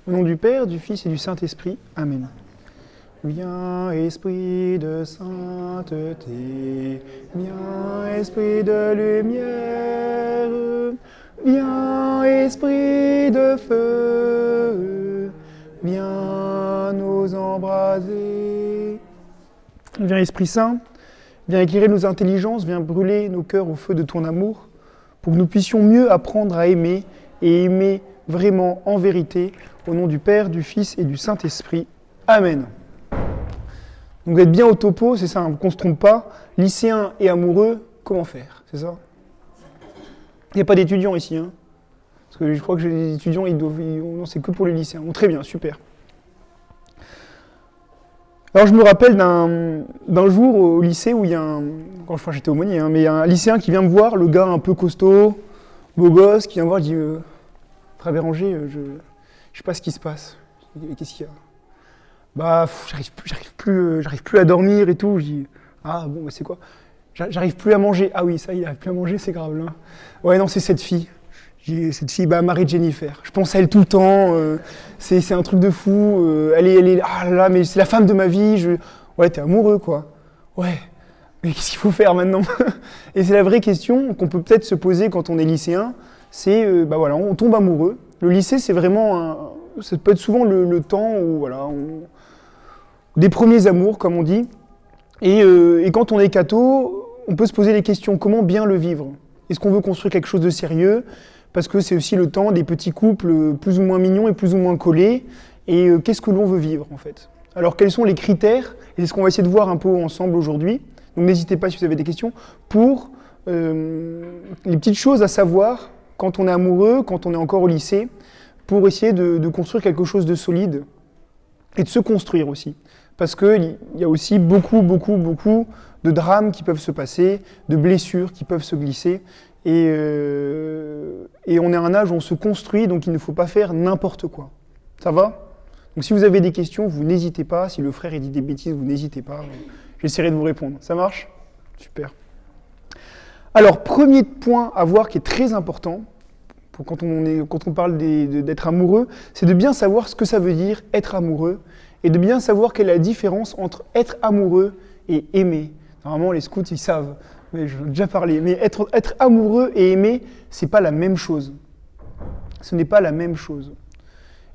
Au nom du Père, du Fils et du Saint-Esprit. Amen. Viens, Esprit de sainteté, viens, Esprit de lumière, viens, Esprit de feu, viens nous embraser. Viens, Esprit Saint, viens éclairer nos intelligences, viens brûler nos cœurs au feu de ton amour, pour que nous puissions mieux apprendre à aimer, et aimer vraiment en vérité, au nom du Père, du Fils et du Saint-Esprit. Amen. Donc vous êtes bien au topo, c'est ça, qu'on ne se trompe pas. Lycéen et amoureux, comment faire? C'est ça? Il n'y a pas d'étudiants ici, hein? Parce que je crois que les étudiants, non, c'est que pour les lycéens. Bon, très bien, super. Alors je me rappelle d'un jour au lycée où il y a enfin j'étais aumônier, hein, mais il y a un lycéen qui vient me voir, le gars un peu costaud, beau gosse, qui vient me voir, il dit Frère Béranger, je ne sais pas ce qui se passe. Je dis, qu'est-ce qu'il y a? Bah, j'arrive plus à dormir et tout. Je dis, ah bon, bah, c'est quoi? J'arrive plus à manger. Ah oui, ça, il n'arrive plus à manger, c'est grave, là. Ouais, non, c'est cette fille. Cette fille, bah, Marie-Jennifer. Je pense à elle tout le temps. C'est un truc de fou. Elle est, ah là là, mais c'est la femme de ma vie. Ouais, t'es amoureux, quoi. Ouais. Mais qu'est-ce qu'il faut faire maintenant? Et c'est la vraie question qu'on peut peut-être se poser quand on est lycéen. C'est, bah voilà, on tombe amoureux. Le lycée, c'est vraiment ça peut être souvent le temps où, voilà, des premiers amours, comme on dit. Et quand on est catho, on peut se poser les questions, comment bien le vivre? Est-ce qu'on veut construire quelque chose de sérieux? Parce que c'est aussi le temps des petits couples plus ou moins mignons et plus ou moins collés. Et qu'est-ce que l'on veut vivre, en fait? Alors, quels sont les critères? Et c'est ce qu'on va essayer de voir un peu ensemble aujourd'hui. Donc, n'hésitez pas si vous avez des questions pour les petites choses à savoir quand on est amoureux, quand on est encore au lycée, pour essayer de construire quelque chose de solide et de se construire aussi. Parce qu'il y a aussi beaucoup de drames qui peuvent se passer, de blessures qui peuvent se glisser. Et on est à un âge où on se construit, donc il ne faut pas faire n'importe quoi. Ça va? Donc si vous avez des questions, vous n'hésitez pas. Si le frère dit des bêtises, vous n'hésitez pas. J'essaierai de vous répondre. Ça marche? Super. Alors, premier point à voir qui est très important, quand on parle d'être amoureux, c'est de bien savoir ce que ça veut dire être amoureux et de bien savoir quelle est la différence entre être amoureux et aimer. Normalement, les scouts, ils savent, mais j'en ai déjà parlé. Mais être amoureux et aimer, c'est pas la même chose. Ce n'est pas la même chose.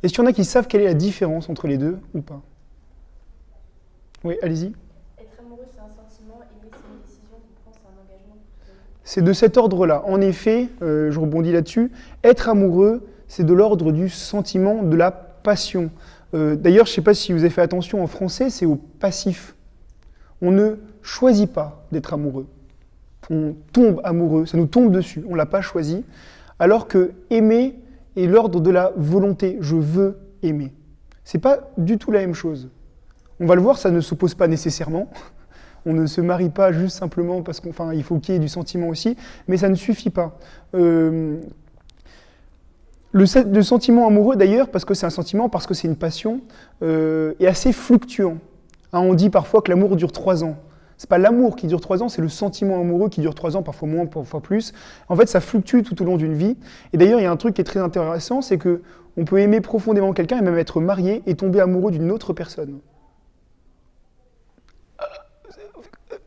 Est-ce qu'il y en a qui savent quelle est la différence entre les deux ou pas? Oui, allez-y. Être amoureux, c'est un sentiment, aimer, c'est une décision qu'on prend, c'est un engagement. C'est de cet ordre-là. En effet, je rebondis là-dessus, être amoureux, c'est de l'ordre du sentiment, de la passion. D'ailleurs, je ne sais pas si vous avez fait attention, en français, c'est au passif. On ne choisit pas d'être amoureux. On tombe amoureux, ça nous tombe dessus, on ne l'a pas choisi. Alors que aimer est l'ordre de la volonté, je veux aimer. Ce n'est pas du tout la même chose. On va le voir, ça ne s'oppose pas nécessairement. On ne se marie pas juste simplement parce qu'il faut qu'il y ait du sentiment aussi, mais ça ne suffit pas. Le sentiment amoureux, d'ailleurs, parce que c'est un sentiment, parce que c'est une passion, est assez fluctuant. Hein, on dit parfois que l'amour dure 3 ans. C'est pas l'amour qui dure 3 ans, c'est le sentiment amoureux qui dure 3 ans, parfois moins, parfois plus. En fait, ça fluctue tout au long d'une vie. Et d'ailleurs, il y a un truc qui est très intéressant, c'est qu'on peut aimer profondément quelqu'un et même être marié et tomber amoureux d'une autre personne.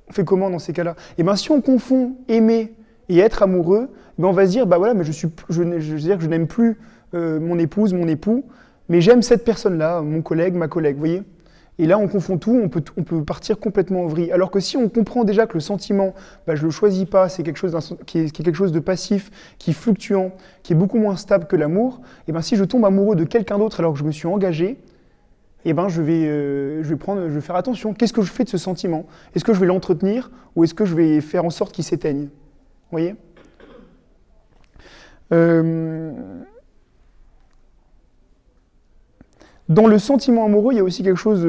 On fait comment dans ces cas-là? Eh bien, si on confond aimer et être amoureux, eh bien, on va se dire, bah voilà, mais je veux dire que je n'aime plus mon épouse, mon époux, mais j'aime cette personne-là, mon collègue, ma collègue, vous voyez? Et là, on confond tout, on peut partir complètement en vrille. Alors que si on comprend déjà que le sentiment, bah, je ne le choisis pas, c'est quelque chose qui est quelque chose de passif, qui est fluctuant, qui est beaucoup moins stable que l'amour, et ben si je tombe amoureux de quelqu'un d'autre alors que je me suis engagé, et ben je vais faire attention. Qu'est-ce que je fais de ce sentiment? Est-ce que je vais l'entretenir ou est-ce que je vais faire en sorte qu'il s'éteigne? Vous voyez? Dans le sentiment amoureux, il y a aussi quelque chose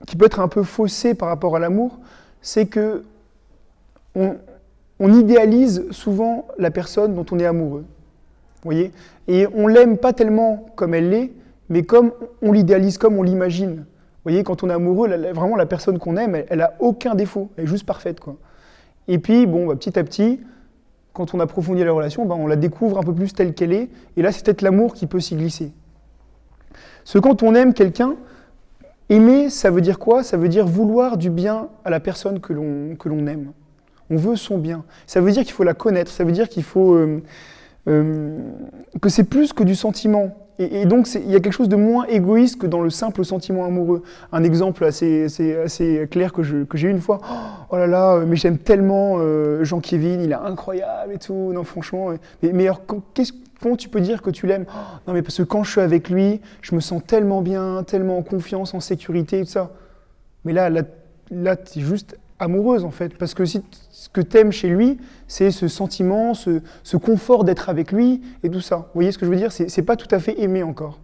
qui peut être un peu faussé par rapport à l'amour, c'est que on idéalise souvent la personne dont on est amoureux. Vous voyez? Et on l'aime pas tellement comme elle l'est, mais comme on l'idéalise, comme on l'imagine. Vous voyez, quand on est amoureux, vraiment la personne qu'on aime, elle a aucun défaut, elle est juste parfaite, quoi. Et puis, bon, bah, petit à petit, quand on approfondit la relation, bah, on la découvre un peu plus telle qu'elle est, et là, c'est peut-être l'amour qui peut s'y glisser. Parce que quand on aime quelqu'un, aimer, ça veut dire quoi? Ça veut dire vouloir du bien à la personne que l'on aime. On veut son bien. Ça veut dire qu'il faut la connaître, ça veut dire qu'il faut... que c'est plus que du sentiment. Et donc, il y a quelque chose de moins égoïste que dans le simple sentiment amoureux. Un exemple assez clair que j'ai eu une fois. Oh là là, mais j'aime tellement Jean-Kévin, il est incroyable et tout. Non, franchement. Mais alors, comment tu peux dire que tu l'aimes? Non, mais parce que quand je suis avec lui, je me sens tellement bien, tellement en confiance, en sécurité et tout ça. Mais là tu es juste amoureuse en fait. Parce que si ce que tu aimes chez lui, c'est ce sentiment, ce confort d'être avec lui et tout ça. Vous voyez ce que je veux dire? C'est pas tout à fait aimer encore.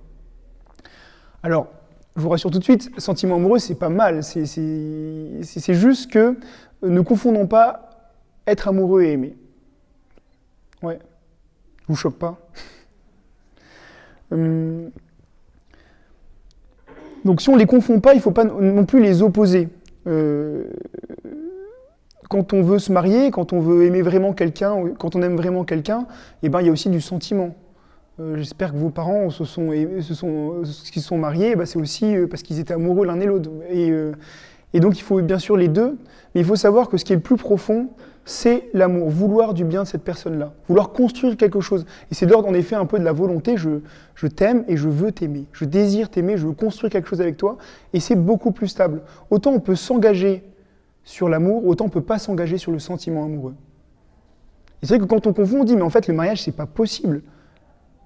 Alors, je vous rassure tout de suite, sentiment amoureux, c'est pas mal. C'est juste que ne confondons pas être amoureux et aimer. Ouais. Je vous choque pas? Donc si on ne les confond pas, il ne faut pas non plus les opposer. Quand on veut se marier, quand on veut aimer vraiment quelqu'un, quand on aime vraiment quelqu'un, eh ben, il y a aussi du sentiment. J'espère que vos parents se sont mariés, c'est aussi parce qu'ils étaient amoureux l'un et l'autre. Et donc il faut bien sûr les deux, mais il faut savoir que ce qui est le plus profond, c'est l'amour, vouloir du bien de cette personne-là, vouloir construire quelque chose. Et c'est d'ordre en effet un peu de la volonté, je t'aime et je veux t'aimer, je désire t'aimer, je veux construire quelque chose avec toi, et c'est beaucoup plus stable. Autant on peut s'engager sur l'amour, autant on ne peut pas s'engager sur le sentiment amoureux. Et c'est vrai que quand on confond, on dit mais en fait le mariage c'est pas possible.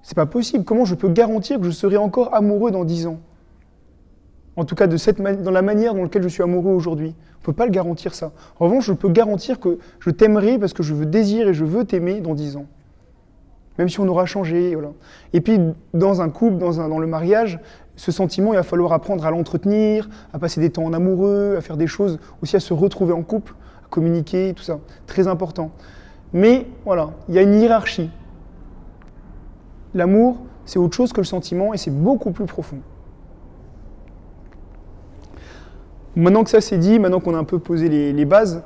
C'est pas possible, comment je peux garantir que je serai encore amoureux dans 10 ans? En tout cas, dans la manière dans laquelle je suis amoureux aujourd'hui. On ne peut pas le garantir ça. En revanche, je peux garantir que je t'aimerai parce que je veux désirer et je veux t'aimer dans 10 ans. Même si on aura changé. Voilà. Et puis, dans un couple, dans le mariage, ce sentiment, il va falloir apprendre à l'entretenir, à passer des temps en amoureux, à faire des choses, aussi à se retrouver en couple, à communiquer, tout ça. Très important. Mais voilà, il y a une hiérarchie. L'amour, c'est autre chose que le sentiment et c'est beaucoup plus profond. Maintenant que ça c'est dit, maintenant qu'on a un peu posé les bases,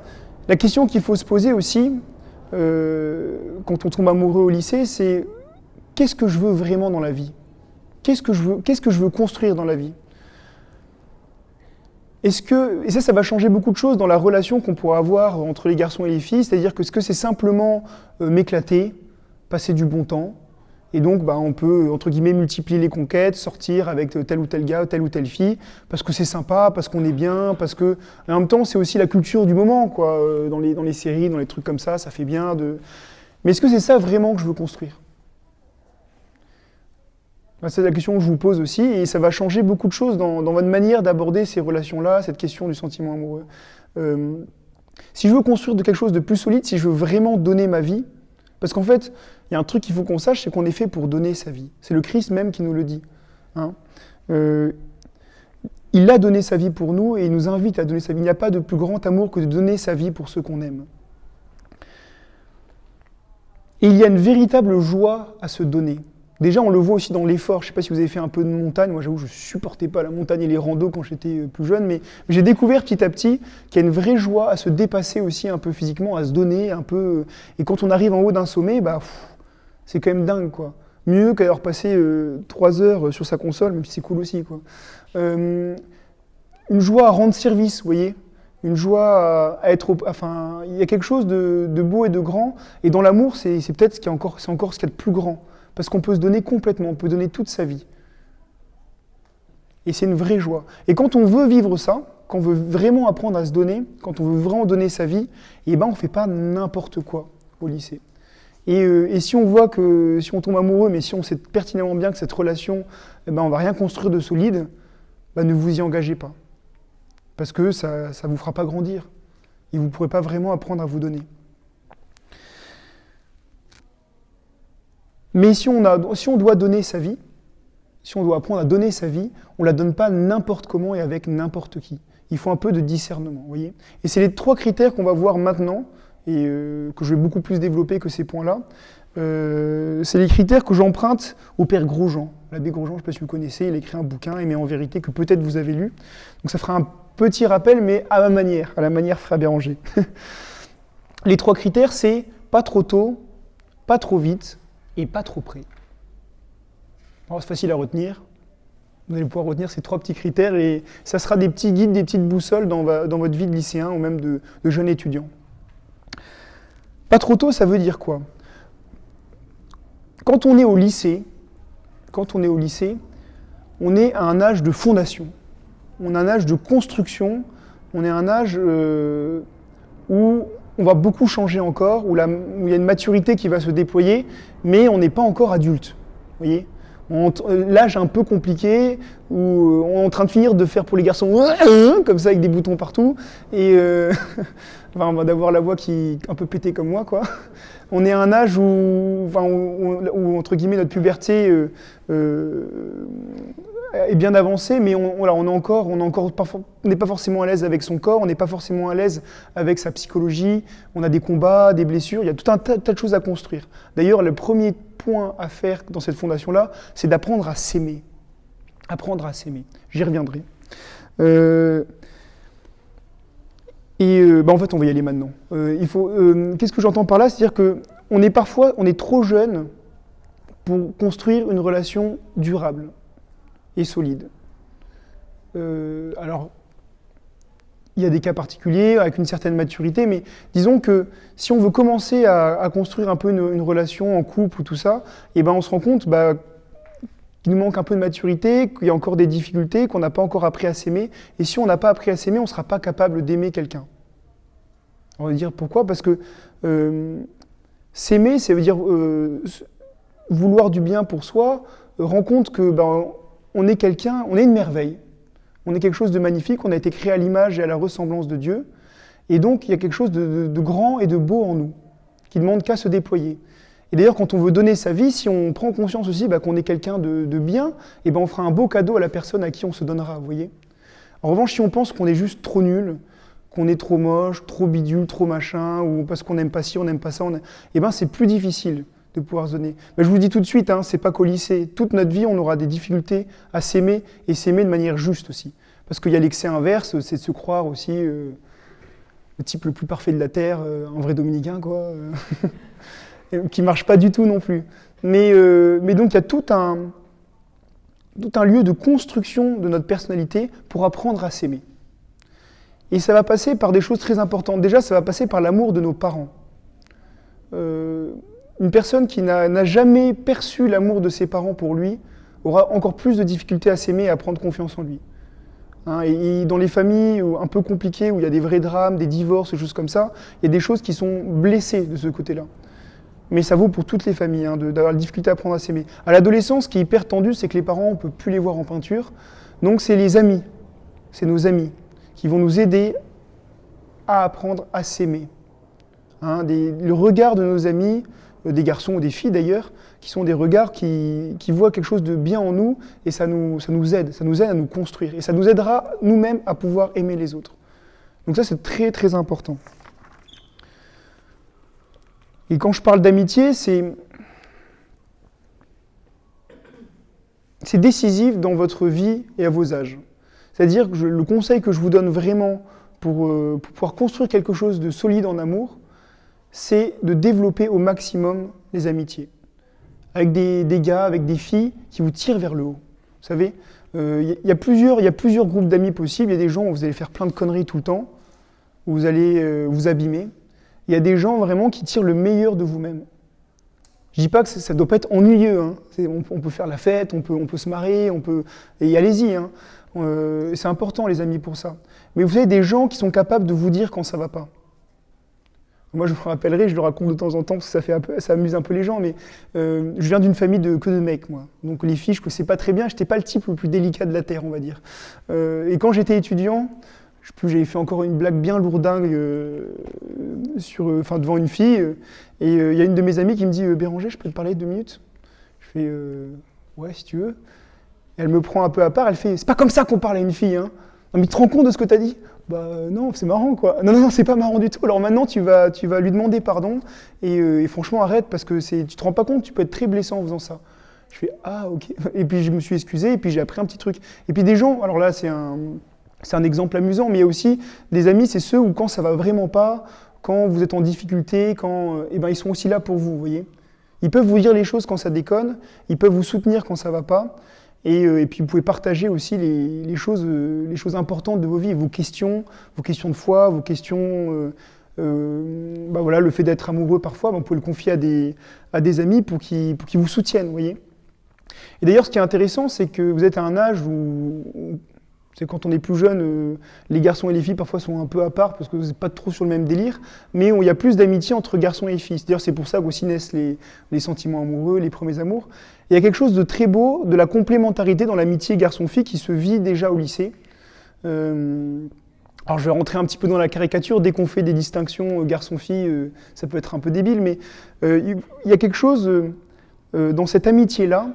la question qu'il faut se poser aussi, quand on tombe amoureux au lycée, c'est qu'est-ce que je veux vraiment dans la vie? Qu'est-ce que je veux construire dans la vie? Et ça va changer beaucoup de choses dans la relation qu'on pourra avoir entre les garçons et les filles, c'est-à-dire que est-ce que c'est simplement m'éclater, passer du bon temps, et donc, on peut, entre guillemets, multiplier les conquêtes, sortir avec tel ou tel gars, telle ou telle fille, parce que c'est sympa, parce qu'on est bien, parce que... En même temps, c'est aussi la culture du moment, quoi. Dans les séries, dans les trucs comme ça fait bien de... Mais est-ce que c'est ça vraiment que je veux construire? C'est la question que je vous pose aussi, et ça va changer beaucoup de choses dans votre manière d'aborder ces relations-là, cette question du sentiment amoureux. Si je veux construire quelque chose de plus solide, si je veux vraiment donner ma vie, parce qu'en fait, il y a un truc qu'il faut qu'on sache, c'est qu'on est fait pour donner sa vie. C'est le Christ même qui nous le dit. Hein. Il a donné sa vie pour nous et il nous invite à donner sa vie. Il n'y a pas de plus grand amour que de donner sa vie pour ceux qu'on aime. Et il y a une véritable joie à se donner. Déjà, on le voit aussi dans l'effort. Je ne sais pas si vous avez fait un peu de montagne. Moi, j'avoue, je ne supportais pas la montagne et les randos quand j'étais plus jeune. Mais j'ai découvert petit à petit qu'il y a une vraie joie à se dépasser aussi un peu physiquement, à se donner un peu. Et quand on arrive en haut d'un sommet, c'est quand même dingue, quoi. Mieux qu'avoir passé 3 heures sur sa console, même si c'est cool aussi, quoi. Une joie à rendre service, vous voyez. Une joie à être... Enfin, il y a quelque chose de beau et de grand. Et dans l'amour, c'est peut-être c'est encore ce qu'il y a de plus grand. Parce qu'on peut se donner complètement, on peut donner toute sa vie. Et c'est une vraie joie. Et quand on veut vivre ça, quand on veut vraiment apprendre à se donner, quand on veut vraiment donner sa vie, on ne fait pas n'importe quoi au lycée. Et si on voit que, si on tombe amoureux, mais si on sait pertinemment bien que cette relation, on ne va rien construire de solide, ne vous y engagez pas. Parce que ça ne vous fera pas grandir. Et vous ne pourrez pas vraiment apprendre à vous donner. Mais si on doit donner sa vie, si on doit apprendre à donner sa vie, on ne la donne pas n'importe comment et avec n'importe qui. Il faut un peu de discernement, vous voyez. Et c'est les 3 critères qu'on va voir maintenant, et que je vais beaucoup plus développer que ces points-là. C'est les critères que j'emprunte au père Grosjean. L'abbé Grosjean, je ne sais pas si vous connaissez, il a écrit un bouquin, Aimer en vérité, que peut-être vous avez lu. Donc ça fera un petit rappel, mais à ma manière, à la manière Frère Béranger. Les 3 critères, c'est pas trop tôt, pas trop vite, et pas trop près. Alors, c'est facile à retenir. Vous allez pouvoir retenir ces 3 petits critères et ça sera des petits guides, des petites boussoles dans votre vie de lycéen ou même de jeune étudiant. Pas trop tôt, ça veut dire quoi? Quand on est au lycée, on est à un âge de fondation. On a un âge de construction, on est à un âge où on va beaucoup changer encore, où il y a une maturité qui va se déployer, mais on n'est pas encore adulte. Vous voyez? L'âge un peu compliqué, où on est en train de finir de faire pour les garçons comme ça avec des boutons partout, et enfin, d'avoir la voix qui est un peu pétée comme moi, quoi. On est à un âge où entre guillemets, notre puberté est bien avancée, mais on n'est pas forcément à l'aise avec son corps, on n'est pas forcément à l'aise avec sa psychologie, on a des combats, des blessures, il y a tout un tas de choses à construire. D'ailleurs, le premier point à faire dans cette fondation-là, c'est d'apprendre à s'aimer. Apprendre à s'aimer. J'y reviendrai. En fait, on va y aller maintenant. Qu'est-ce que j'entends par là? C'est-à-dire qu'on est trop jeune pour construire une relation durable et solide. Alors, il y a des cas particuliers avec une certaine maturité, mais disons que si on veut commencer à construire un peu une relation en couple ou tout ça, on se rend compte qu'il nous manque un peu de maturité, qu'il y a encore des difficultés, qu'on n'a pas encore appris à s'aimer. Et si on n'a pas appris à s'aimer, on ne sera pas capable d'aimer quelqu'un. On va dire pourquoi? Parce que s'aimer, ça veut dire vouloir du bien pour soi, rend compte que on est quelqu'un, on est une merveille. On est quelque chose de magnifique, on a été créé à l'image et à la ressemblance de Dieu. Et donc, il y a quelque chose de grand et de beau en nous, qui ne demande qu'à se déployer. Et d'ailleurs, quand on veut donner sa vie, si on prend conscience aussi qu'on est quelqu'un de bien, on fera un beau cadeau à la personne à qui on se donnera, vous voyez. En revanche, si on pense qu'on est juste trop nul, qu'on est trop moche, trop bidule, trop machin, ou parce qu'on n'aime pas ci, on n'aime pas ça, c'est plus difficile de pouvoir se donner. Mais je vous le dis tout de suite, c'est pas qu'au lycée. Toute notre vie, on aura des difficultés à s'aimer, et s'aimer de manière juste aussi. Parce qu'il y a l'excès inverse, c'est de se croire aussi le type le plus parfait de la Terre, un vrai dominicain, quoi, qui marche pas du tout non plus. Mais donc il y a tout un lieu de construction de notre personnalité pour apprendre à s'aimer. Et ça va passer par des choses très importantes. Déjà, ça va passer par l'amour de nos parents. Une personne qui n'a jamais perçu l'amour de ses parents pour lui aura encore plus de difficultés à s'aimer et à prendre confiance en lui. Et dans les familles un peu compliquées, où il y a des vrais drames, des divorces, des choses comme ça, il y a des choses qui sont blessées de ce côté-là. Mais ça vaut pour toutes les familles, d'avoir la difficulté à apprendre à s'aimer. À l'adolescence, ce qui est hyper tendu, c'est que les parents, on ne peut plus les voir en peinture. Donc c'est les amis, c'est nos amis, qui vont nous aider à apprendre à s'aimer. Le regard de nos amis, des garçons ou des filles d'ailleurs, qui sont des regards qui voient quelque chose de bien en nous, et ça nous aide à nous construire. Et ça nous aidera nous-mêmes à pouvoir aimer les autres. Donc ça, c'est très très important. Et quand je parle d'amitié, c'est décisif dans votre vie et à vos âges. C'est-à-dire que le conseil que je vous donne vraiment pour pouvoir construire quelque chose de solide en amour, c'est de développer au maximum les amitiés. Avec des gars, avec des filles qui vous tirent vers le haut. Vous savez, il y a plusieurs groupes d'amis possibles. Il y a des gens où vous allez faire plein de conneries tout le temps, où vous allez vous abîmer. Il y a des gens vraiment qui tirent le meilleur de vous-même. Je ne dis pas que ça ne doit pas être ennuyeux. On peut faire la fête, on peut se marrer, et allez-y. C'est important les amis pour ça. Mais vous savez, des gens qui sont capables de vous dire quand ça ne va pas. Moi, je me rappellerai, je le raconte de temps en temps, parce que ça amuse un peu les gens, mais je viens d'une famille que de mecs, moi. Donc les filles, je ne connaissais pas très bien, je n'étais pas le type le plus délicat de la Terre, on va dire. Et quand j'étais étudiant, je sais plus, j'avais fait encore une blague bien lourdingue devant une fille, et il y a une de mes amies qui me dit « Béranger, je peux te parler 2 minutes ?» Je fais « Ouais, si tu veux ». Elle me prend un peu à part, elle fait « C'est pas comme ça qu'on parle à une fille, hein. Non, mais tu te rends compte de ce que tu as dit ?» Non, c'est marrant quoi. Non, c'est pas marrant du tout. Alors maintenant, tu vas lui demander pardon et franchement, arrête parce que tu te rends pas compte, tu peux être très blessant en faisant ça. Je fais ah ok. Et puis je me suis excusé et puis j'ai appris un petit truc. Et puis des gens, alors là c'est un exemple amusant, mais il y a aussi des amis, c'est ceux où quand ça va vraiment pas, quand vous êtes en difficulté, ils sont aussi là pour vous, vous voyez. Ils peuvent vous dire les choses quand ça déconne, ils peuvent vous soutenir quand ça va pas. Et puis vous pouvez partager aussi les choses importantes de vos vies, vos questions de foi, vos questions, voilà, le fait d'être amoureux parfois, vous pouvez le confier à des amis pour qu'ils vous soutiennent, vous voyez. Et d'ailleurs, ce qui est intéressant, c'est que vous êtes à un âge où c'est quand on est plus jeune, les garçons et les filles parfois sont un peu à part parce que vous n'êtes pas trop sur le même délire, mais il y a plus d'amitié entre garçons et filles. D'ailleurs, c'est pour ça qu'aussi naissent les sentiments amoureux, les premiers amours. Il y a quelque chose de très beau, de la complémentarité dans l'amitié garçon-fille qui se vit déjà au lycée. Alors je vais rentrer un petit peu dans la caricature, dès qu'on fait des distinctions garçon-fille, ça peut être un peu débile, mais il y a quelque chose dans cette amitié-là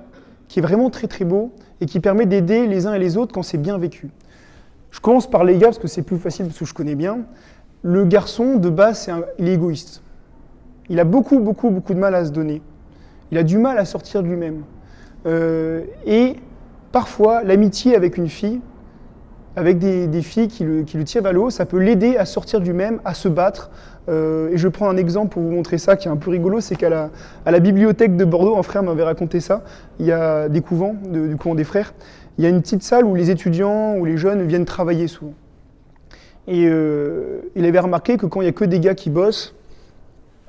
qui est vraiment très très beau et qui permet d'aider les uns et les autres quand c'est bien vécu. Je commence par les gars parce que c'est plus facile, parce que je connais bien. Le garçon, de base, il est égoïste. Il a beaucoup de mal à se donner. Il a du mal à sortir de lui-même. Et parfois, l'amitié avec une fille, avec des filles qui le tirent vers le haut, ça peut l'aider à sortir de lui-même, à se battre. Et je prends un exemple pour vous montrer ça qui est un peu rigolo, c'est qu'à la bibliothèque de Bordeaux, un frère m'avait raconté ça, il y a des couvents, du couvent des frères, il y a une petite salle où les étudiants ou les jeunes viennent travailler souvent. Et il avait remarqué que quand il n'y a que des gars qui bossent,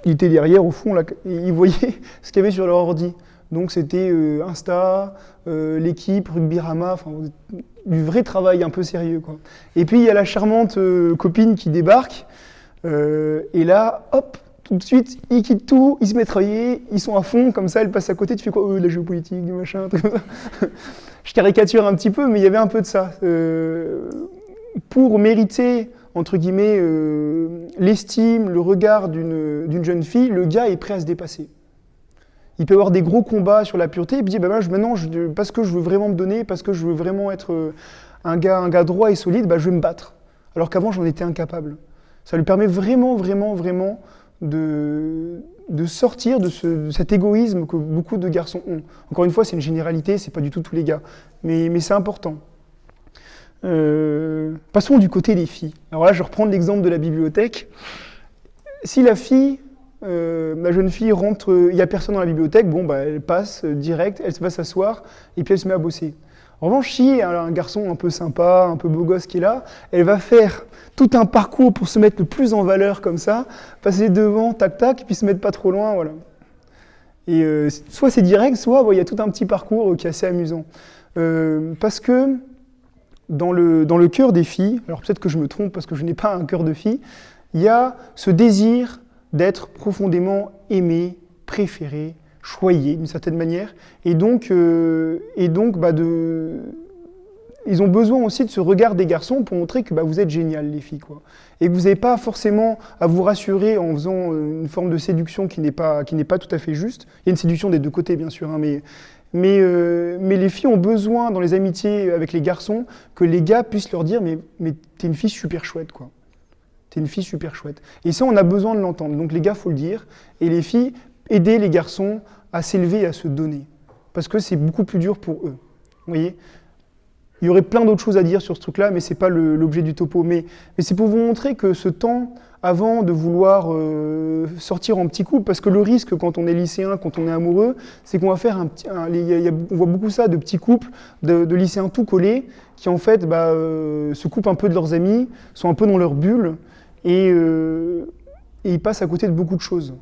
il était derrière au fond, là, et il voyait ce qu'il y avait sur leur ordi. Donc c'était Insta, l'équipe, Rugbyrama, enfin du vrai travail un peu sérieux, quoi. Et puis il y a la charmante copine qui débarque, et là, hop, tout de suite, ils quittent tout, ils se mettent à travailler, ils sont à fond, comme ça, elle passe à côté, tu fais quoi? La géopolitique, du machin, tout comme ça. Je caricature un petit peu, mais il y avait un peu de ça. Pour mériter, entre guillemets, l'estime, le regard d'une jeune fille, le gars est prêt à se dépasser. Il peut avoir des gros combats sur la pureté, et puis maintenant, parce que je veux vraiment me donner, parce que je veux vraiment être un gars droit et solide, je vais me battre. Alors qu'avant, j'en étais incapable. Ça lui permet vraiment de sortir de cet égoïsme que beaucoup de garçons ont. Encore une fois, c'est une généralité, c'est pas du tout tous les gars, mais c'est important. Passons du côté des filles. Alors là, je vais reprendre l'exemple de la bibliothèque. Si la jeune fille rentre, il n'y a personne dans la bibliothèque, elle passe direct, elle va s'asseoir et puis elle se met à bosser. En revanche, si elle a un garçon un peu sympa, un peu beau gosse qui est là, elle va faire tout un parcours pour se mettre le plus en valeur comme ça, passer devant, tac tac, et puis se mettre pas trop loin, voilà. Et soit c'est direct, soit il y a tout un petit parcours qui est assez amusant. Parce que dans le cœur des filles, alors peut-être que je me trompe parce que je n'ai pas un cœur de fille, il y a ce désir d'être profondément aimé, préféré, choyé d'une certaine manière, et donc ils ont besoin aussi de ce regard des garçons pour montrer que vous êtes génial les filles, quoi. Et que vous n'avez pas forcément à vous rassurer en faisant une forme de séduction qui n'est pas tout à fait juste. Il y a une séduction des deux côtés bien sûr, hein, mais les filles ont besoin dans les amitiés avec les garçons que les gars puissent leur dire mais t'es une fille super chouette, quoi. T'es une fille super chouette. Et ça, on a besoin de l'entendre. Donc les gars, faut le dire. Et les filles, aider les garçons à s'élever et à se donner. Parce que c'est beaucoup plus dur pour eux. Vous voyez ? Il y aurait plein d'autres choses à dire sur ce truc-là, mais ce n'est pas l'objet du topo. Mais c'est pour vous montrer que ce temps, avant de vouloir sortir en petit couple, parce que le risque quand on est lycéen, quand on est amoureux, c'est qu'on va faire on voit beaucoup ça de petits couples, de lycéens tout collés, qui en fait se coupent un peu de leurs amis, sont un peu dans leur bulle, et ils passent à côté de beaucoup de choses.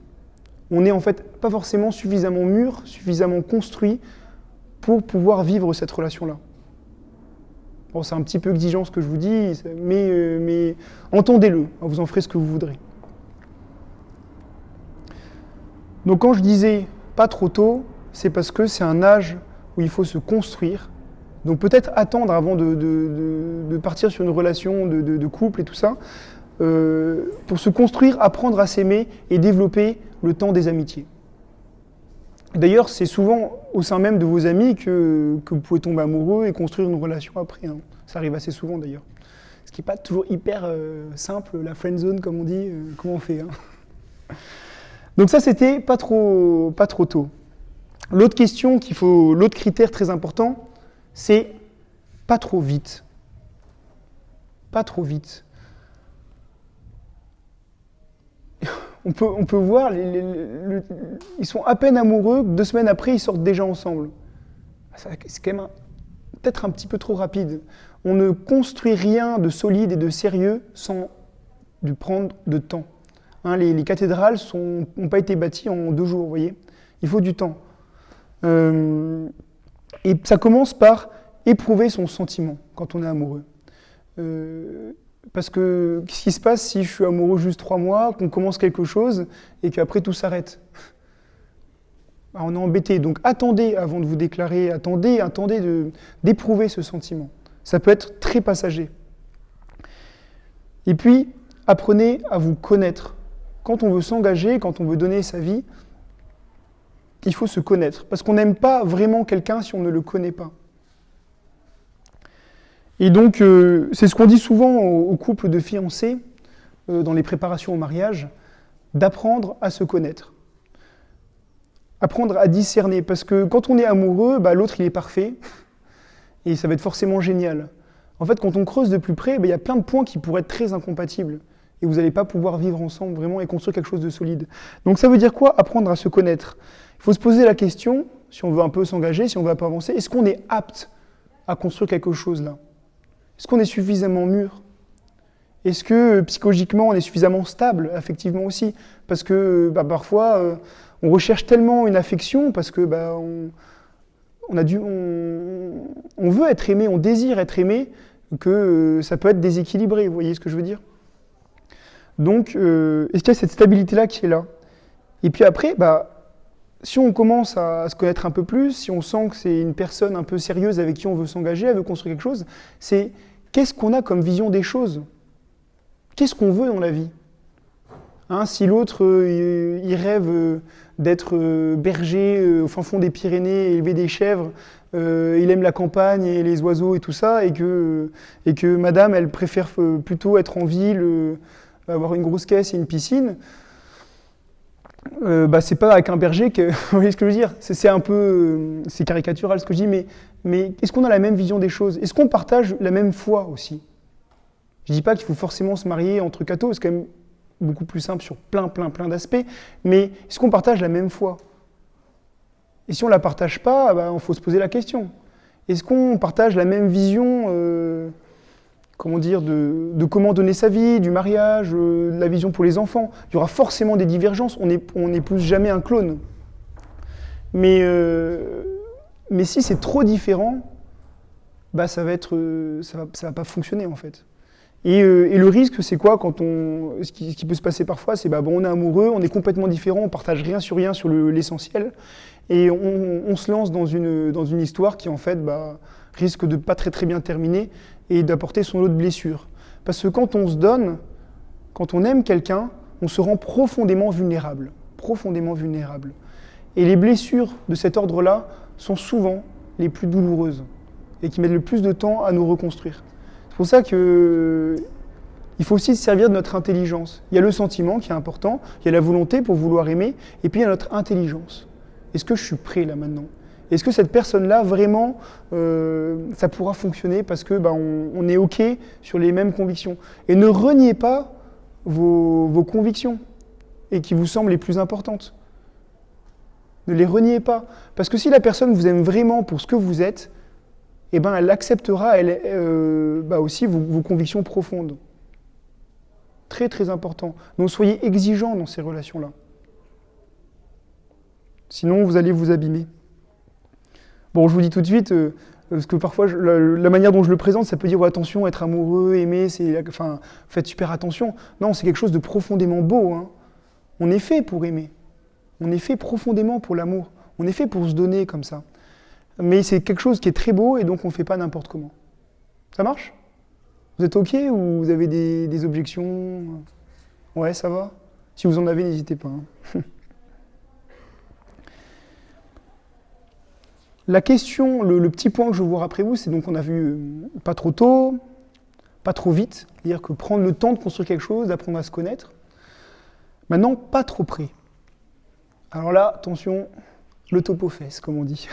On n'est en fait pas forcément suffisamment mûr, suffisamment construit pour pouvoir vivre cette relation-là. Bon, c'est un petit peu exigeant ce que je vous dis, mais entendez-le, vous en ferez ce que vous voudrez. Donc quand je disais pas trop tôt, c'est parce que c'est un âge où il faut se construire. Donc peut-être attendre avant de partir sur une relation de couple et tout ça, pour se construire, apprendre à s'aimer et développer le temps des amitiés. D'ailleurs, c'est souvent au sein même de vos amis que vous pouvez tomber amoureux et construire une relation après, hein. Ça arrive assez souvent d'ailleurs. Ce qui n'est pas toujours hyper simple, la friend zone comme on dit, comment on fait, hein. Donc ça, c'était pas trop tôt. L'autre critère très important, c'est pas trop vite. Pas trop vite. On peut voir, ils sont à peine amoureux, 2 semaines après, ils sortent déjà ensemble. C'est quand même peut-être un petit peu trop rapide. On ne construit rien de solide et de sérieux sans de prendre de temps. Hein, les cathédrales n'ont pas été bâties en 2 jours, vous voyez. Il faut du temps. Et ça commence par éprouver son sentiment quand on est amoureux. Parce que qu'est-ce qui se passe si je suis amoureux juste 3 mois, qu'on commence quelque chose et qu'après tout s'arrête? On est embêté. Donc attendez avant de vous déclarer, attendez d'éprouver ce sentiment. Ça peut être très passager. Et puis, apprenez à vous connaître. Quand on veut s'engager, quand on veut donner sa vie, il faut se connaître. Parce qu'on n'aime pas vraiment quelqu'un si on ne le connaît pas. Et donc, c'est ce qu'on dit souvent aux couples de fiancés, dans les préparations au mariage, d'apprendre à se connaître. Apprendre à discerner. Parce que quand on est amoureux, l'autre il est parfait, et ça va être forcément génial. En fait, quand on creuse de plus près, il y a plein de points qui pourraient être très incompatibles. Et vous n'allez pas pouvoir vivre ensemble vraiment et construire quelque chose de solide. Donc ça veut dire quoi? Apprendre à se connaître. Il faut se poser la question, si on veut un peu s'engager, si on veut un peu avancer, est-ce qu'on est apte à construire quelque chose là? Est-ce qu'on est suffisamment mûr? Est-ce que psychologiquement on est suffisamment stable, affectivement aussi? Parce que parfois on recherche tellement une affection parce que on veut être aimé, on désire être aimé, que ça peut être déséquilibré, vous voyez ce que je veux dire? Donc, est-ce qu'il y a cette stabilité-là qui est là? Et puis après, si on commence à se connaître un peu plus, si on sent que c'est une personne un peu sérieuse avec qui on veut s'engager, elle veut construire quelque chose, c'est qu'est-ce qu'on a comme vision des choses? Qu'est-ce qu'on veut dans la vie? Si l'autre, il rêve d'être berger au fin fond des Pyrénées, élever des chèvres, il aime la campagne et les oiseaux et tout ça, et que madame, elle préfère plutôt être en ville, avoir une grosse caisse et une piscine, c'est pas avec un berger que... Vous voyez ce que je veux dire? C'est un peu... c'est caricatural ce que je dis, mais est-ce qu'on a la même vision des choses? Est-ce qu'on partage la même foi aussi? Je dis pas qu'il faut forcément se marier entre cathos, c'est quand même beaucoup plus simple sur plein d'aspects, mais est-ce qu'on partage la même foi? Et si on la partage pas, il faut se poser la question. Est-ce qu'on partage la même vision de comment donner sa vie, du mariage, de la vision pour les enfants? Il y aura forcément des divergences, on n'épouse jamais un clone. Mais si c'est trop différent, ça va pas fonctionner en fait. Et le risque, c'est quoi ce qui peut se passer parfois, c'est on est amoureux, on est complètement différent, on partage rien sur l'essentiel, et on se lance dans une histoire qui en fait risque de pas très très bien terminer et d'apporter son lot de blessures. Parce que quand on se donne, quand on aime quelqu'un, on se rend profondément vulnérable. Et les blessures de cet ordre-là sont souvent les plus douloureuses et qui mettent le plus de temps à nous reconstruire. C'est pour ça qu'il faut aussi se servir de notre intelligence. Il y a le sentiment qui est important, il y a la volonté pour vouloir aimer, et puis il y a notre intelligence. Est-ce que je suis prêt là maintenant? Est-ce que cette personne-là, vraiment, ça pourra fonctionner parce que on est OK sur les mêmes convictions? Et ne reniez pas vos convictions, et qui vous semblent les plus importantes. Ne les reniez pas. Parce que si la personne vous aime vraiment pour ce que vous êtes, elle acceptera aussi vos convictions profondes. Très très important. Donc soyez exigeants dans ces relations-là. Sinon, vous allez vous abîmer. Bon, je vous dis tout de suite, parce que parfois, la manière dont je le présente, ça peut dire attention, être amoureux, aimer, faites super attention. Non, c'est quelque chose de profondément beau. On est fait pour aimer. On est fait profondément pour l'amour. On est fait pour se donner comme ça. Mais c'est quelque chose qui est très beau et donc on ne fait pas n'importe comment. Ça marche? Vous êtes OK ou vous avez des objections? Ouais, ça va? Si vous en avez, n'hésitez pas. La question, le petit point que je veux voir après vous, c'est donc on a vu pas trop tôt, pas trop vite, c'est-à-dire que prendre le temps de construire quelque chose, d'apprendre à se connaître. Maintenant, pas trop près. Alors là, attention, le topo fesse, comme on dit.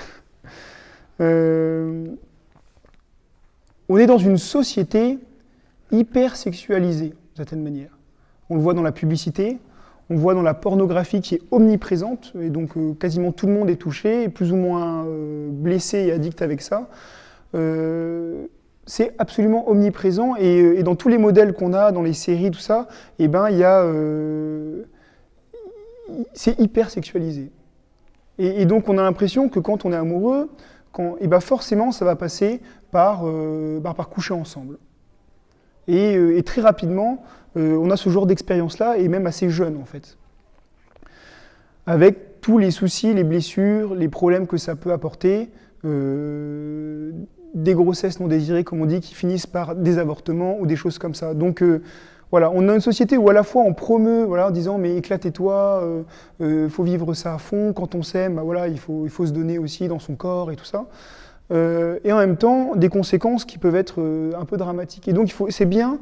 On est dans une société hyper sexualisée, d'une certaine manière. On le voit dans la publicité, on le voit dans la pornographie qui est omniprésente, et donc quasiment tout le monde est touché, plus ou moins blessé et addict avec ça. c'est absolument omniprésent et dans tous les modèles qu'on a, dans les séries, tout ça, eh ben, c'est hyper sexualisé. Et donc on a l'impression que quand on est amoureux, eh ben forcément ça va passer par coucher ensemble. Et très rapidement, on a ce genre d'expérience-là, et même assez jeune en fait. Avec tous les soucis, les blessures, les problèmes que ça peut apporter, des grossesses non désirées, comme on dit, qui finissent par des avortements ou des choses comme ça. Donc voilà, on a une société où à la fois on promeut, voilà, en disant mais éclatez-toi, faut vivre ça à fond, quand on s'aime, bah, voilà, il faut se donner aussi dans son corps et tout ça. Et en même temps, des conséquences qui peuvent être un peu dramatiques. Et donc c'est bien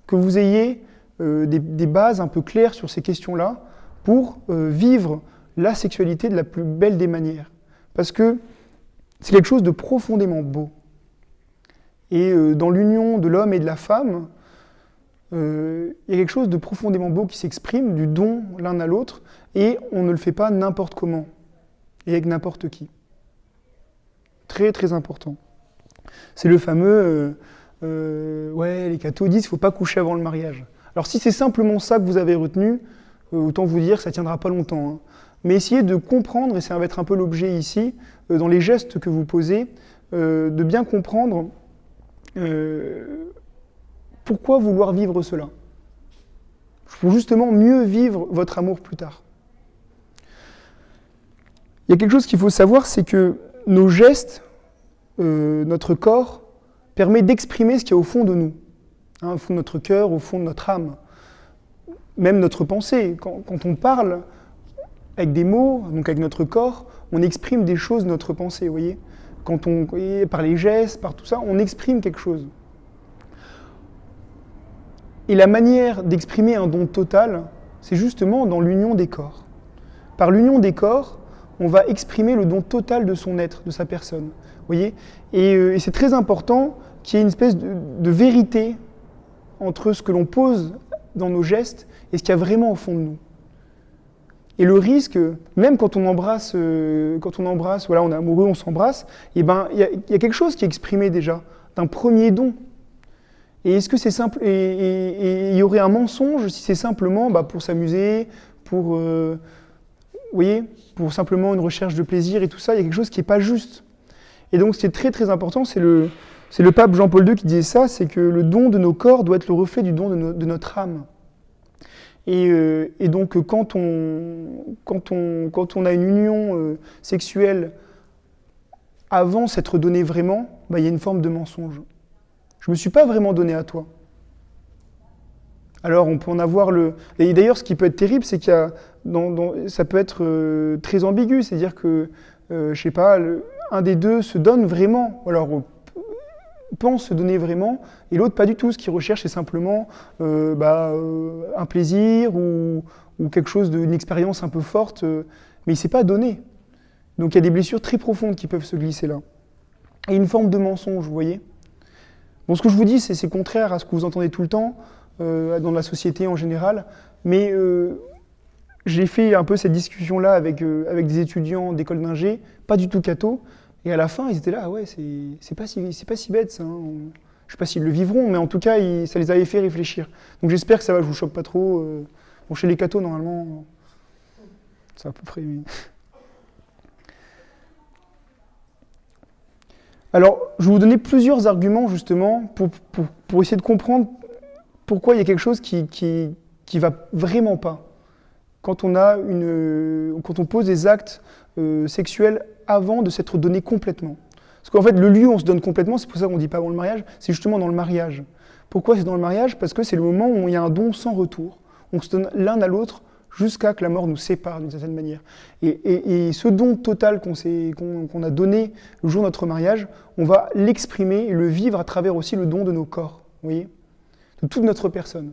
que vous ayez des bases un peu claires sur ces questions-là pour vivre la sexualité de la plus belle des manières. Parce que c'est quelque chose de profondément beau. Et dans l'union de l'homme et de la femme, il y a quelque chose de profondément beau qui s'exprime, du don l'un à l'autre, et on ne le fait pas n'importe comment, et avec n'importe qui. Très très important. C'est le fameux, ouais, les cathos disent qu'il ne faut pas coucher avant le mariage. Alors si c'est simplement ça que vous avez retenu, autant vous dire que ça ne tiendra pas longtemps. Hein. Mais essayez de comprendre, et ça va être un peu l'objet ici, dans les gestes que vous posez, de bien comprendre pourquoi vouloir vivre cela. Pour justement mieux vivre votre amour plus tard. Il y a quelque chose qu'il faut savoir, c'est que nos gestes, notre corps, permet d'exprimer ce qu'il y a au fond de nous, hein, au fond de notre cœur, au fond de notre âme, même notre pensée. Quand on parle avec des mots, donc avec notre corps, on exprime des choses de notre pensée, vous voyez. Par les gestes, par tout ça, on exprime quelque chose. Et la manière d'exprimer un don total, c'est justement dans l'union des corps. Par l'union des corps, on va exprimer le don total de son être, de sa personne. Vous voyez ? Et c'est très important qu'il y ait une espèce de vérité entre ce que l'on pose dans nos gestes et ce qu'il y a vraiment au fond de nous. Et le risque, même quand on embrasse, voilà, on est amoureux, on s'embrasse, eh ben, il y a quelque chose qui est exprimé déjà, d'un premier don. Et est-ce que c'est simple ? Et il y aurait un mensonge si c'est simplement pour s'amuser, pour, vous voyez, pour simplement une recherche de plaisir et tout ça, il y a quelque chose qui n'est pas juste. Et donc ce qui est très très important, c'est le pape Jean-Paul II qui disait ça, c'est que le don de nos corps doit être le reflet du don de notre âme. Et donc quand on a une union sexuelle avant s'être donné vraiment, il y a une forme de mensonge. Je ne me suis pas vraiment donné à toi. Alors on peut en avoir Et d'ailleurs ce qui peut être terrible, c'est qu'il y a ça peut être très ambigu, c'est-à-dire que, je sais pas, un des deux se donne vraiment, alors pense se donner vraiment, et l'autre pas du tout. Ce qu'il recherche, c'est simplement un plaisir ou quelque chose d'une expérience un peu forte, mais il ne s'est pas donné. Donc il y a des blessures très profondes qui peuvent se glisser là. Et une forme de mensonge, vous voyez. Bon, ce que je vous dis, c'est contraire à ce que vous entendez tout le temps, dans la société en général, mais j'ai fait un peu cette discussion-là avec des étudiants d'école d'ingé, pas du tout catho, et à la fin, ils étaient là, ah ouais, c'est pas si bête ça. Hein. Je sais pas s'ils le vivront, mais en tout cas, ça les avait fait réfléchir. Donc j'espère que ça va, je vous choque pas trop. Bon, chez les cathos, normalement, c'est à peu près... Alors, je vais vous donner plusieurs arguments, justement, pour essayer de comprendre pourquoi il y a quelque chose qui va vraiment pas quand on pose des actes sexuels avant de s'être donné complètement. Parce qu'en fait, le lieu où on se donne complètement, c'est pour ça qu'on ne dit pas avant le mariage, c'est justement dans le mariage. Pourquoi c'est dans le mariage ? Parce que c'est le moment où il y a un don sans retour. On se donne l'un à l'autre jusqu'à que la mort nous sépare d'une certaine manière. Et ce don total qu'on a donné le jour de notre mariage, on va l'exprimer et le vivre à travers aussi le don de nos corps, vous voyez, de toute notre personne.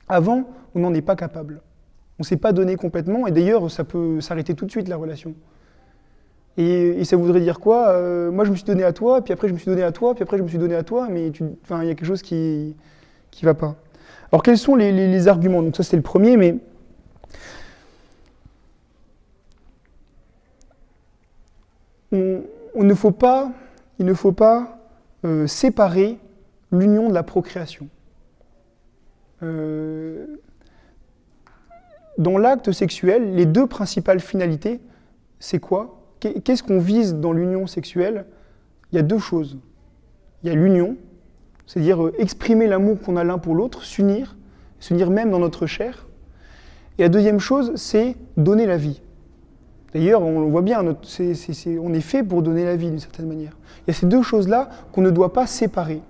Avant, on n'en est pas capable. On ne s'est pas donné complètement, et d'ailleurs, ça peut s'arrêter tout de suite, la relation. Et ça voudrait dire quoi ? Moi, je me suis donné à toi, puis après, je me suis donné à toi, puis après, je me suis donné à toi, mais il y a quelque chose qui ne va pas. Alors, quels sont les arguments ? Donc ça, c'était le premier, mais... Il ne faut pas séparer l'union de la procréation. Dans l'acte sexuel, les deux principales finalités, c'est quoi? Qu'est-ce qu'on vise dans l'union sexuelle? Il y a deux choses. Il y a l'union, c'est-à-dire exprimer l'amour qu'on a l'un pour l'autre, s'unir même dans notre chair. Et la deuxième chose, c'est donner la vie. D'ailleurs, on le voit bien, on est fait pour donner la vie d'une certaine manière. Il y a ces deux choses-là qu'on ne doit pas séparer.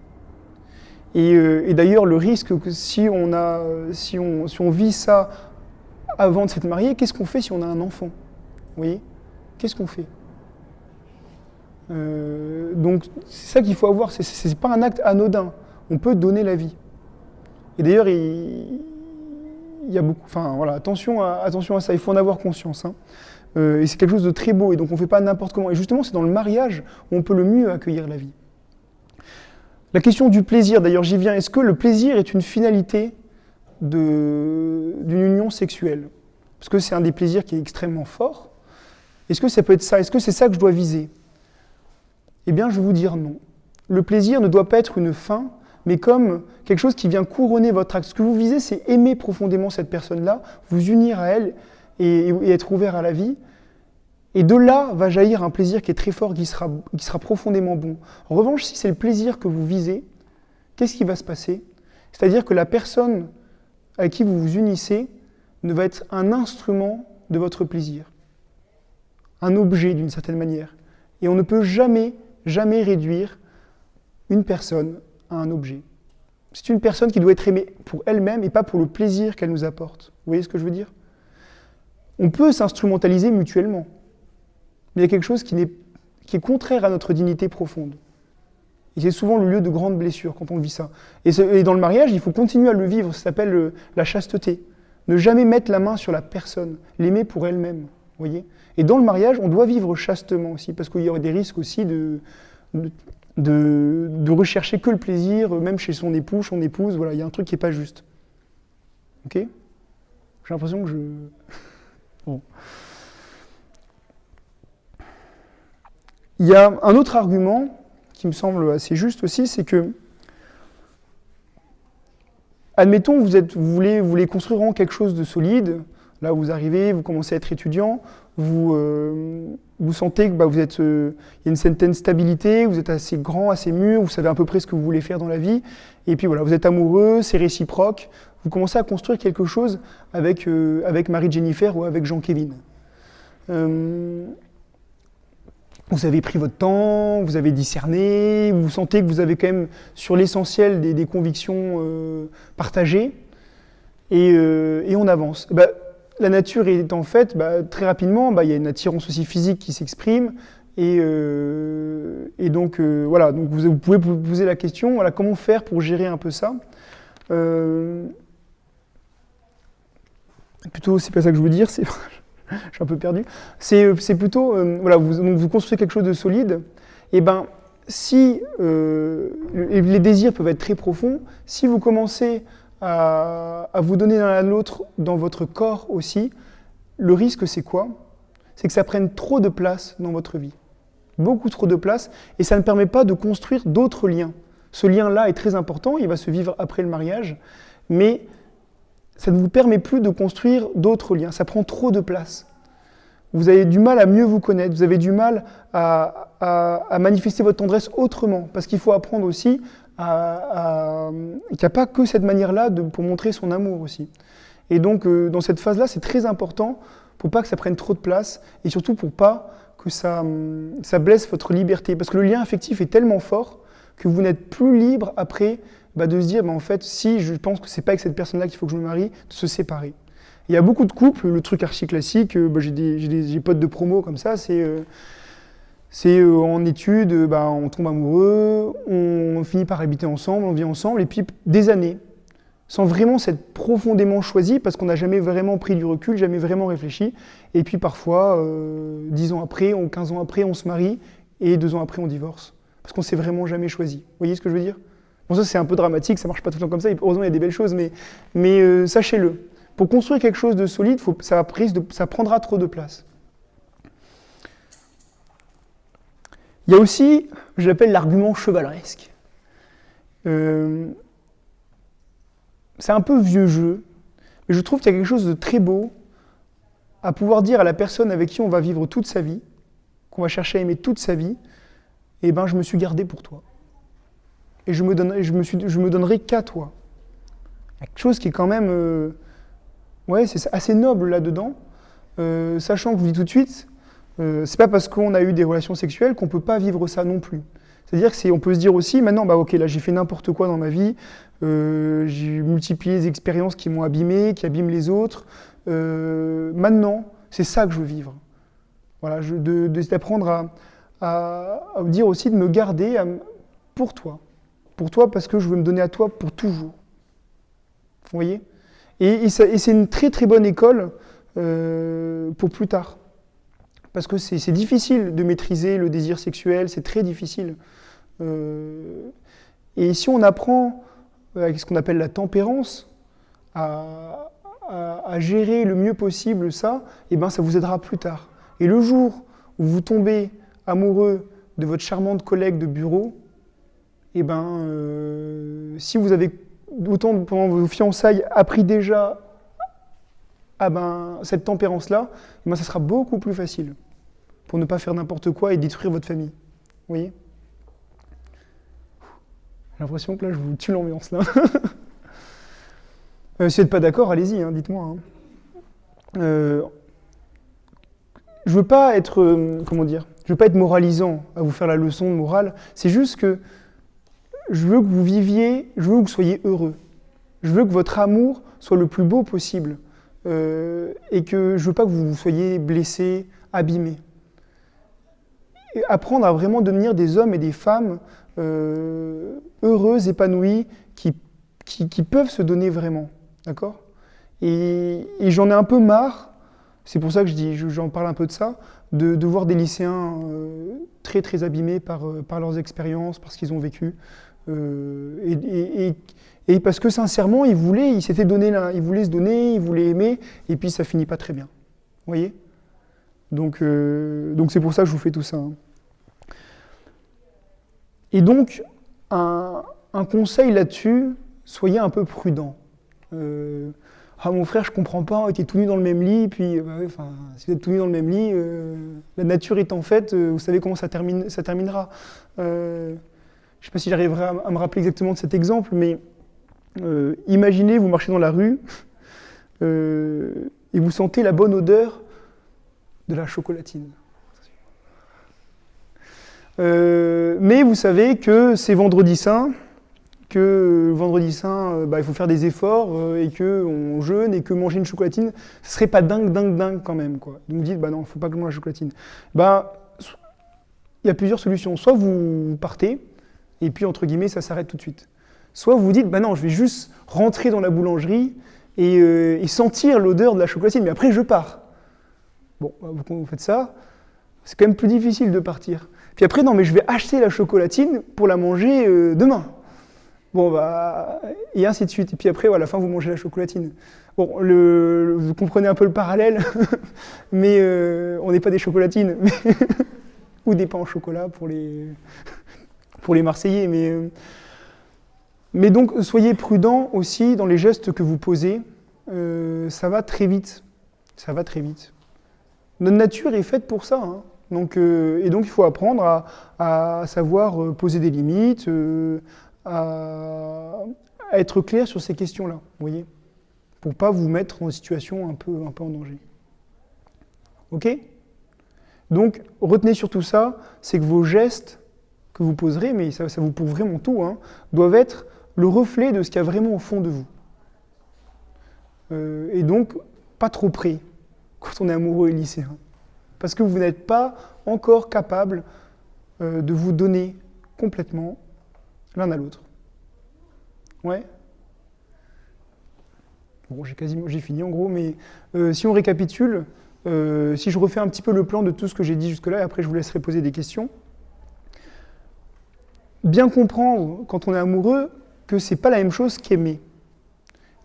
Et d'ailleurs, le risque que si on vit ça avant de s'être marié, qu'est-ce qu'on fait si on a un enfant? Vous voyez? Qu'est-ce qu'on fait? Donc, c'est ça qu'il faut avoir, c'est pas un acte anodin. On peut donner la vie. Et d'ailleurs, il y a beaucoup... Enfin, voilà, attention à ça, il faut en avoir conscience. Hein. Et c'est quelque chose de très beau, et donc on ne fait pas n'importe comment. Et justement, c'est dans le mariage où on peut le mieux accueillir la vie. La question du plaisir, d'ailleurs, j'y viens. Est-ce que le plaisir est une finalité d'une union sexuelle? Parce que c'est un des plaisirs qui est extrêmement fort. Est-ce que ça peut être ça? Est-ce que c'est ça que je dois viser? Eh bien, je vais vous dire non. Le plaisir ne doit pas être une fin, mais comme quelque chose qui vient couronner votre acte. Ce que vous visez, c'est aimer profondément cette personne-là, vous unir à elle et être ouvert à la vie. Et de là va jaillir un plaisir qui est très fort, qui sera profondément bon. En revanche, si c'est le plaisir que vous visez, qu'est-ce qui va se passer? C'est-à-dire que la personne avec qui vous vous unissez ne va être un instrument de votre plaisir, un objet d'une certaine manière. Et on ne peut jamais réduire une personne à un objet. C'est une personne qui doit être aimée pour elle-même et pas pour le plaisir qu'elle nous apporte. Vous voyez ce que je veux dire? On peut s'instrumentaliser mutuellement, mais il y a quelque chose qui est contraire à notre dignité profonde. Et c'est souvent le lieu de grandes blessures quand on vit ça. Et dans le mariage, il faut continuer à le vivre, ça s'appelle la chasteté. Ne jamais mettre la main sur la personne, l'aimer pour elle-même. Voyez? Et dans le mariage, on doit vivre chastement aussi, parce qu'il y aurait des risques aussi de rechercher que le plaisir, même chez son époux, son épouse. Voilà, il y a un truc qui n'est pas juste. Ok? J'ai l'impression que je... Bon. Il y a un autre argument qui me semble assez juste aussi, c'est que, admettons, vous voulez construire vraiment quelque chose de solide. Là, vous arrivez, vous commencez à être étudiant, vous sentez que il y a une certaine stabilité, vous êtes assez grand, assez mûr, vous savez à peu près ce que vous voulez faire dans la vie, et puis voilà, vous êtes amoureux, c'est réciproque, vous commencez à construire quelque chose avec Marie-Jennifer ou avec Jean-Kévin. Vous avez pris votre temps, vous avez discerné, vous sentez que vous avez quand même sur l'essentiel des convictions partagées, et on avance. La nature est en fait, très rapidement, il y a une attirance aussi physique qui s'exprime, et donc voilà, donc vous pouvez vous poser la question, voilà, comment faire pour gérer un peu ça? Plutôt, c'est pas ça que je veux dire, je suis un peu perdu. C'est plutôt, voilà, vous construisez quelque chose de solide, et si les désirs peuvent être très profonds, si vous commencez à vous donner l'un à l'autre dans votre corps aussi, le risque c'est quoi? C'est que ça prenne trop de place dans votre vie. Beaucoup trop de place, et ça ne permet pas de construire d'autres liens. Ce lien-là est très important, il va se vivre après le mariage, mais ça ne vous permet plus de construire d'autres liens, ça prend trop de place. Vous avez du mal à mieux vous connaître, vous avez du mal à manifester votre tendresse autrement, parce qu'il faut apprendre aussi qu'il n'y a pas que cette manière-là pour montrer son amour aussi. Et donc, dans cette phase-là, c'est très important pour pas que ça prenne trop de place, et surtout pour pas que ça blesse votre liberté. Parce que le lien affectif est tellement fort que vous n'êtes plus libre après de se dire, en fait, si je pense que c'est pas avec cette personne-là qu'il faut que je me marie, de se séparer. Il y a beaucoup de couples, le truc archi classique, j'ai des potes de promo comme ça, c'est en études, on tombe amoureux, on finit par habiter ensemble, on vit ensemble, et puis des années, sans vraiment s'être profondément choisi, parce qu'on n'a jamais vraiment pris du recul, jamais vraiment réfléchi, et puis parfois, 10 ans après, ou 15 ans après, on se marie, et 2 ans après, on divorce, parce qu'on s'est vraiment jamais choisi. Vous voyez ce que je veux dire? Bon, ça c'est un peu dramatique, ça marche pas tout le temps comme ça, et heureusement il y a des belles choses, mais sachez-le, pour construire quelque chose de solide, ça prendra trop de place. Il y a aussi, je l'appelle l'argument chevaleresque. C'est un peu vieux jeu, mais je trouve qu'il y a quelque chose de très beau à pouvoir dire à la personne avec qui on va vivre toute sa vie, qu'on va chercher à aimer toute sa vie, eh ben je me suis gardé pour toi. Et je me donnerai qu'à toi. Il y a quelque chose qui est quand même... c'est assez noble là-dedans, sachant que je vous dis tout de suite, c'est pas parce qu'on a eu des relations sexuelles qu'on peut pas vivre ça non plus. C'est-à-dire qu'on peut se dire aussi, maintenant, ok, là j'ai fait n'importe quoi dans ma vie, j'ai multiplié les expériences qui m'ont abîmé, qui abîment les autres. Maintenant, c'est ça que je veux vivre. Voilà, d'apprendre à dire aussi de me garder pour toi. Pour toi parce que je veux me donner à toi pour toujours. Vous voyez ? Et c'est une très très bonne école pour plus tard. Parce que c'est difficile de maîtriser le désir sexuel, c'est très difficile. Et si on apprend, avec ce qu'on appelle la tempérance, à gérer le mieux possible ça, et ben ça vous aidera plus tard. Et le jour où vous tombez amoureux de votre charmante collègue de bureau, et ben si vous avez autant pendant vos fiançailles appris déjà cette tempérance-là, et ben ça sera beaucoup plus facile pour ne pas faire n'importe quoi et détruire votre famille. Vous voyez ? J'ai l'impression que là, je vous tue l'ambiance, là. Si vous n'êtes pas d'accord, allez-y, hein, dites-moi. Hein. Je veux pas être, je veux pas être moralisant à vous faire la leçon de morale. C'est juste que je veux que vous viviez, je veux que vous soyez heureux. Je veux que votre amour soit le plus beau possible. Et que je veux pas que vous soyez blessés, abîmés. Et apprendre à vraiment devenir des hommes et des femmes heureux, épanouis, qui peuvent se donner vraiment, d'accord ? Et j'en ai un peu marre, c'est pour ça que j'en parle un peu de ça, de voir des lycéens très très abîmés par leurs expériences, par ce qu'ils ont vécu, et parce que sincèrement, ils s'étaient donné là, ils voulaient se donner, ils voulaient aimer, et puis ça finit pas très bien, vous voyez ? Donc c'est pour ça que je vous fais tout ça. Hein. Et donc, un conseil là-dessus, soyez un peu prudent. Mon frère, je comprends pas, on était tout nus dans le même lit, puis si vous êtes tout nus dans le même lit, la nature étant faite, vous savez comment ça terminera. Je ne sais pas si j'arriverai à me rappeler exactement de cet exemple, mais imaginez, vous marchez dans la rue, et vous sentez la bonne odeur de la chocolatine. Mais vous savez que c'est vendredi saint, il faut faire des efforts, et qu'on jeûne, et que manger une chocolatine, ce serait pas dingue quand même, quoi. Donc vous dites, non, il ne faut pas que je mange la chocolatine. Il y a plusieurs solutions. Soit vous partez, et puis entre guillemets, ça s'arrête tout de suite. Soit vous vous dites, non, je vais juste rentrer dans la boulangerie, et sentir l'odeur de la chocolatine, mais après je pars. Bon, vous faites ça, c'est quand même plus difficile de partir. Puis après, non, mais je vais acheter la chocolatine pour la manger demain. Bon, et ainsi de suite. Et puis après, à la fin, vous mangez la chocolatine. Bon, vous comprenez un peu le parallèle, mais on n'est pas des chocolatines, ou des pains au chocolat pour les Marseillais. Mais donc, soyez prudents aussi dans les gestes que vous posez. Ça va très vite. Ça va très vite. Notre nature est faite pour ça. Hein. Donc il faut apprendre à savoir poser des limites, à être clair sur ces questions-là, vous voyez, pour ne pas vous mettre en situation un peu en danger. Ok ? Donc, retenez sur tout ça, c'est que vos gestes que vous poserez, mais ça vous prouve vraiment tout, hein, doivent être le reflet de ce qu'il y a vraiment au fond de vous. Et donc, pas trop près quand on est amoureux et lycéen. Parce que vous n'êtes pas encore capable de vous donner complètement l'un à l'autre. Ouais. Bon, j'ai fini en gros, mais si on récapitule, si je refais un petit peu le plan de tout ce que j'ai dit jusque-là, et après je vous laisserai poser des questions. Bien comprendre, quand on est amoureux, que c'est pas la même chose qu'aimer.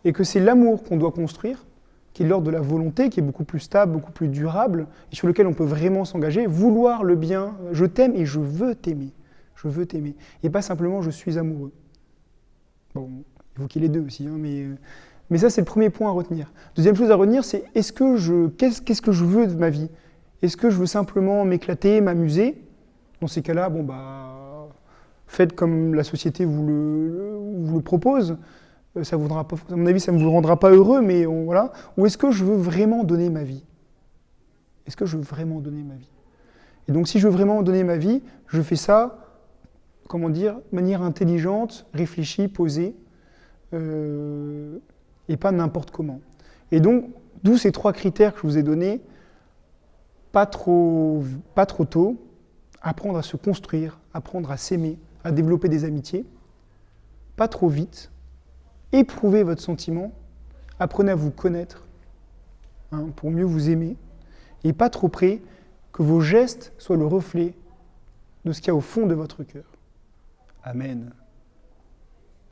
Et que c'est l'amour qu'on doit construire, qui est l'ordre de la volonté, qui est beaucoup plus stable, beaucoup plus durable, et sur lequel on peut vraiment s'engager, vouloir le bien, je t'aime et je veux t'aimer. Je veux t'aimer. Et pas simplement je suis amoureux. Bon, évoquer les deux aussi, hein, mais ça, c'est le premier point à retenir. Deuxième chose à retenir, c'est qu'est-ce que je veux de ma vie? Est-ce que je veux simplement m'éclater, m'amuser? Dans ces cas-là, bon, bah, faites comme la société vous le propose. Ça voudra pas, à mon avis, ça ne vous rendra pas heureux, mais voilà. Ou est-ce que je veux vraiment donner ma vie? Est-ce que je veux vraiment donner ma vie? Et donc, si je veux vraiment donner ma vie, je fais ça, comment dire, de manière intelligente, réfléchie, posée, et pas n'importe comment. Et donc, d'où ces 3 critères que je vous ai donnés, pas trop tôt, apprendre à se construire, apprendre à s'aimer, à développer des amitiés, pas trop vite, éprouvez votre sentiment, apprenez à vous connaître, hein, pour mieux vous aimer, et pas trop près, que vos gestes soient le reflet de ce qu'il y a au fond de votre cœur. Amen.